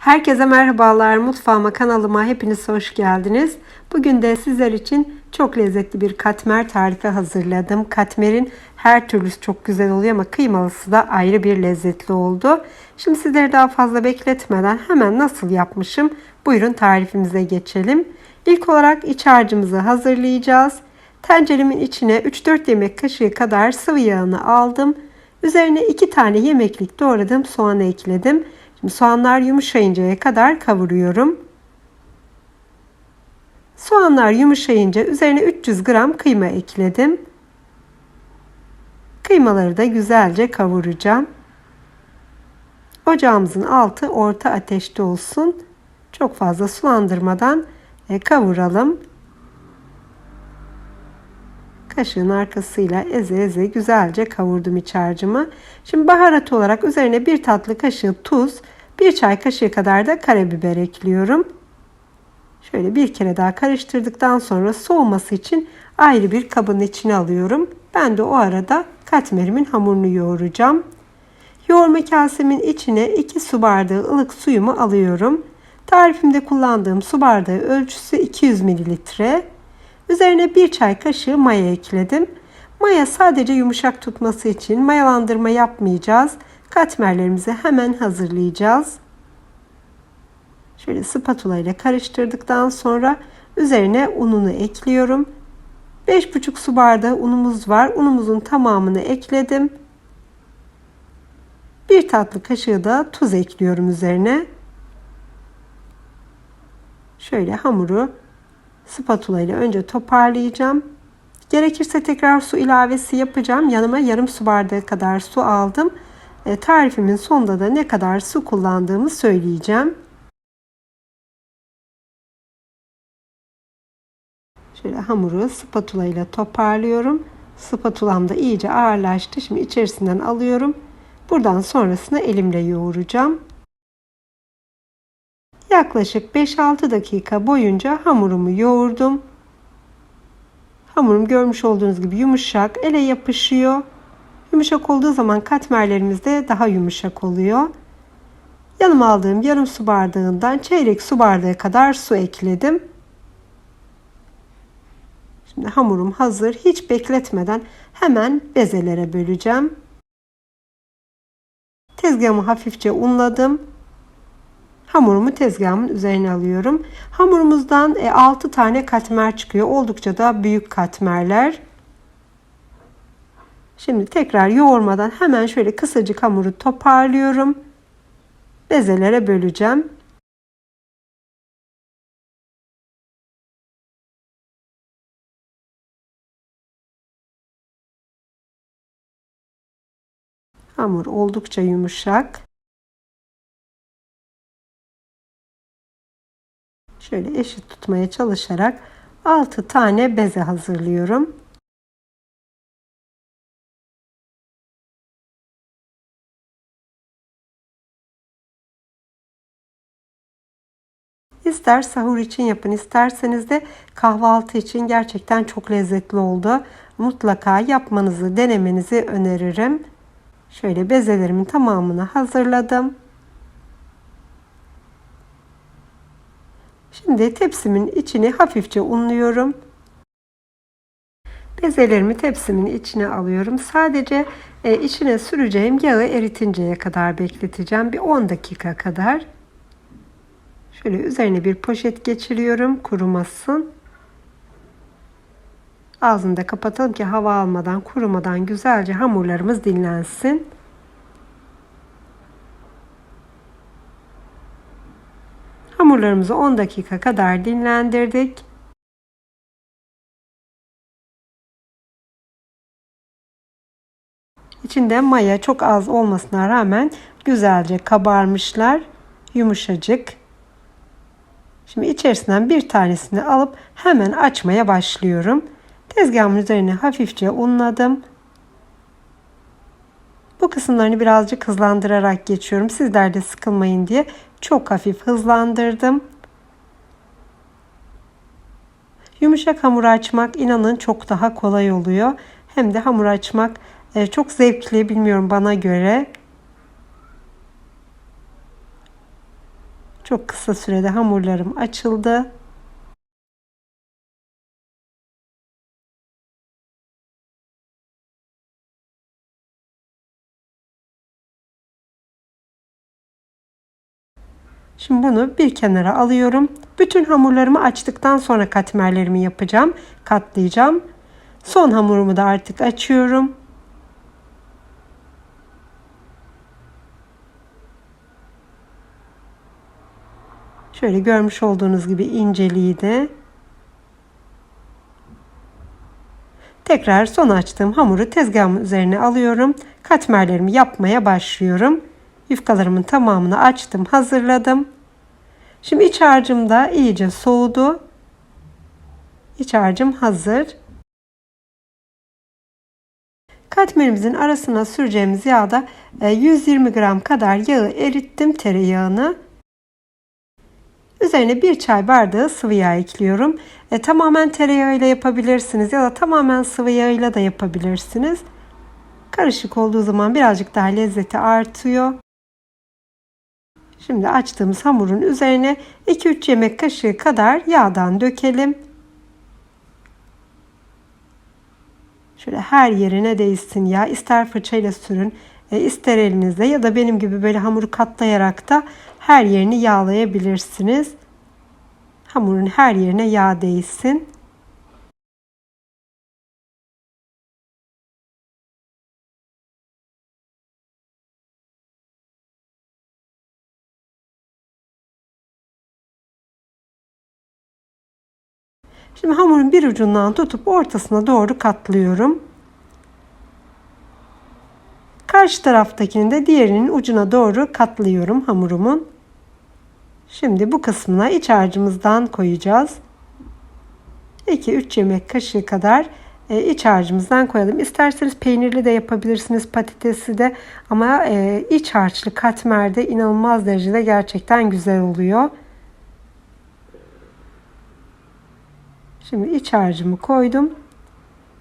Herkese merhabalar. Mutfağıma, kanalıma hepiniz hoş geldiniz. Bugün de sizler için çok lezzetli bir katmer tarifi hazırladım. Katmerin her türlüsü çok güzel oluyor ama kıymalısı da ayrı bir lezzetli oldu. Şimdi sizleri daha fazla bekletmeden hemen nasıl yapmışım? Buyurun tarifimize geçelim. İlk olarak iç harcımızı hazırlayacağız. Tenceremin içine 3-4 yemek kaşığı kadar sıvı yağını aldım. Üzerine 2 tane yemeklik doğradığım soğanı ekledim. Soğanlar yumuşayıncaya kadar kavuruyorum. Soğanlar yumuşayınca üzerine 300 gram kıyma ekledim. Kıymaları da güzelce kavuracağım. Ocağımızın altı orta ateşte olsun. Çok fazla sulandırmadan kavuralım. Kaşığın arkasıyla eze eze güzelce kavurdum iç harcımı. Şimdi baharat olarak üzerine 1 tatlı kaşığı tuz, 1 çay kaşığı kadar da karabiber ekliyorum. Şöyle bir kere daha karıştırdıktan sonra soğuması için ayrı bir kabın içine alıyorum. Ben de o arada katmerimin hamurunu yoğuracağım. Yoğurma kasemin içine 2 su bardağı ılık suyumu alıyorum. Tarifimde kullandığım su bardağı ölçüsü 200 mililitre. Üzerine 1 çay kaşığı maya ekledim. Maya sadece yumuşak tutması için, mayalandırma yapmayacağız. Katmerlerimizi hemen hazırlayacağız. Şöyle spatula ile karıştırdıktan sonra üzerine ununu ekliyorum. 5,5 su bardağı unumuz var. Unumuzun tamamını ekledim. 1 tatlı kaşığı da tuz ekliyorum üzerine. Şöyle hamuru spatula ile önce toparlayacağım. Gerekirse tekrar su ilavesi yapacağım. Yanıma yarım su bardağı kadar su aldım. Tarifimin sonunda da ne kadar su kullandığımı söyleyeceğim. Şöyle hamuru spatula ile toparlıyorum. Spatulam da iyice ağırlaştı. Şimdi içerisinden alıyorum. Buradan sonrasını elimle yoğuracağım. Yaklaşık 5-6 dakika boyunca hamurumu yoğurdum. Hamurum görmüş olduğunuz gibi yumuşak, ele yapışıyor. Yumuşak olduğu zaman katmerlerimiz de daha yumuşak oluyor. Yanıma aldığım yarım su bardağından çeyrek su bardağı kadar su ekledim. Şimdi hamurum hazır. Hiç bekletmeden hemen bezelere böleceğim. Tezgahımı hafifçe unladım. Hamurumu tezgahımın üzerine alıyorum. Hamurumuzdan 6 tane katmer çıkıyor. Oldukça da büyük katmerler. Şimdi tekrar yoğurmadan hemen şöyle kısacık hamuru toparlıyorum. Bezelere böleceğim. Hamur oldukça yumuşak. Şöyle eşit tutmaya çalışarak 6 tane beze hazırlıyorum. İster sahur için yapın, isterseniz de kahvaltı için gerçekten çok lezzetli oldu. Mutlaka yapmanızı, denemenizi öneririm. Şöyle bezelerimin tamamını hazırladım. Şimdi tepsimin içini hafifçe unluyorum. Bezelerimi tepsimin içine alıyorum. Sadece içine süreceğim yağı eritinceye kadar bekleteceğim. Bir 10 dakika kadar. Şöyle üzerine bir poşet geçiriyorum kurumasın. Ağzını da kapatalım ki hava almadan, kurumadan güzelce hamurlarımız dinlensin. Hamurlarımızı 10 dakika kadar dinlendirdik. İçinde maya çok az olmasına rağmen güzelce kabarmışlar. Yumuşacık. Şimdi içerisinden bir tanesini alıp hemen açmaya başlıyorum. Tezgahımın üzerine hafifçe unladım. Bu kısımlarını birazcık hızlandırarak geçiyorum. Sizler de sıkılmayın diye çok hafif hızlandırdım. Yumuşak hamur açmak inanın çok daha kolay oluyor. Hem de hamur açmak çok zevkli, bilmiyorum, bana göre. Çok kısa sürede hamurlarım açıldı. Şimdi bunu bir kenara alıyorum. Bütün hamurlarımı açtıktan sonra katmerlerimi yapacağım. Katlayacağım. Son hamurumu da artık açıyorum. Şöyle görmüş olduğunuz gibi inceliği de. Tekrar son açtığım hamuru tezgahımın üzerine alıyorum. Katmerlerimi yapmaya başlıyorum. Yufkalarımın tamamını açtım, hazırladım. Şimdi iç harcım da iyice soğudu. İç harcım hazır. Katmerimizin arasına süreceğimiz yağda 120 gram kadar yağı erittim, tereyağını. Üzerine bir çay bardağı sıvı yağ ekliyorum. Tamamen tereyağıyla yapabilirsiniz ya da tamamen sıvı yağıyla da yapabilirsiniz. Karışık olduğu zaman birazcık daha lezzeti artıyor. Şimdi açtığımız hamurun üzerine 2-3 yemek kaşığı kadar yağdan dökelim. Şöyle her yerine değsin yağ. İster fırçayla sürün, ister elinizle ya da benim gibi böyle hamuru katlayarak da her yerini yağlayabilirsiniz. Hamurun her yerine yağ değsin. Şimdi hamurun bir ucundan tutup ortasına doğru katlıyorum. Karşı taraftakini de diğerinin ucuna doğru katlıyorum hamurumun. Şimdi bu kısmına iç harcımızdan koyacağız. 2-3 yemek kaşığı kadar iç harcımızdan koyalım. İsterseniz peynirli de yapabilirsiniz, patatesli de, ama iç harçlı katmerde inanılmaz derecede gerçekten güzel oluyor. Şimdi iç harcımı koydum.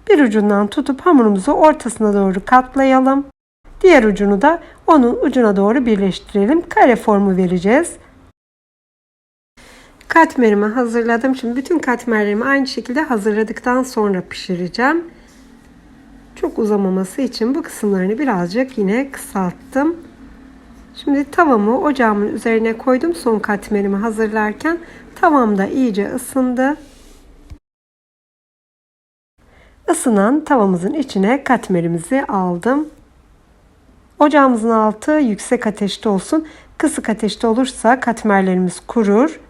Bir ucundan tutup hamurumuzu ortasına doğru katlayalım. Diğer ucunu da onun ucuna doğru birleştirelim. Kare formu vereceğiz. Katmerimi hazırladım. Şimdi bütün katmerlerimi aynı şekilde hazırladıktan sonra pişireceğim. Çok uzamaması için bu kısımlarını birazcık yine kısalttım. Şimdi tavamı ocağımın üzerine koydum. Son katmerimi hazırlarken tavam da iyice ısındı. Isınan tavamızın içine katmerimizi aldım. Ocağımızın altı yüksek ateşte olsun. Kısık ateşte olursa katmerlerimiz kurur.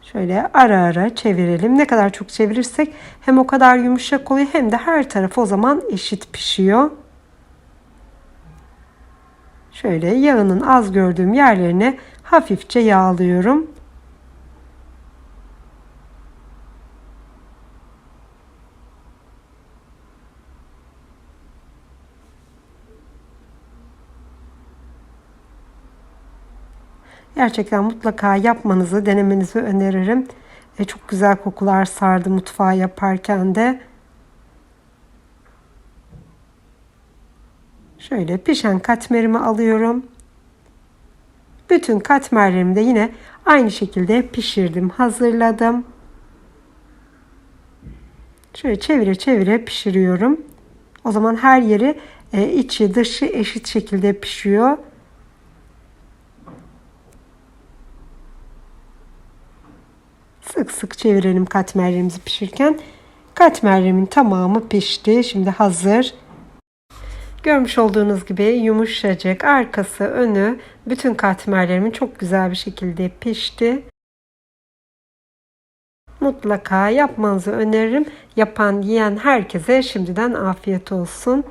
Şöyle ara ara çevirelim. Ne kadar çok çevirirsek hem o kadar yumuşak oluyor hem de her tarafı o zaman eşit pişiyor. Şöyle yağının az gördüğüm yerlerine hafifçe yağlıyorum. Gerçekten mutlaka yapmanızı, denemenizi öneririm. Çok güzel kokular sardı mutfağı yaparken de. Şöyle pişen katmerimi alıyorum. Bütün katmerlerimi de yine aynı şekilde pişirdim, hazırladım. Şöyle çevire çevire pişiriyorum. O zaman her yeri içi dışı eşit şekilde pişiyor. Sık sık çevirelim katmerlerimizi pişirirken. Katmerlerimin tamamı pişti. Şimdi hazır. Görmüş olduğunuz gibi yumuşacık, arkası önü bütün katmerlerimin çok güzel bir şekilde pişti. Mutlaka yapmanızı öneririm. Yapan, yiyen herkese şimdiden afiyet olsun.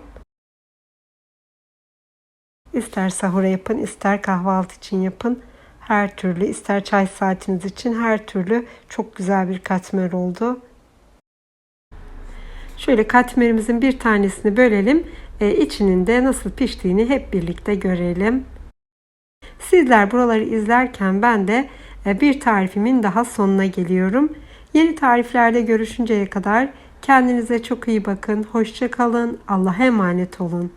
İster sahura yapın, ister kahvaltı için yapın. Her türlü, ister çay saatiniz için, her türlü çok güzel bir katmer oldu. Şöyle katmerimizin bir tanesini bölelim. İçinin de nasıl piştiğini hep birlikte görelim. Sizler buraları izlerken ben de bir tarifimin daha sonuna geliyorum. Yeni tariflerde görüşünceye kadar kendinize çok iyi bakın. Hoşça kalın. Allah'a emanet olun.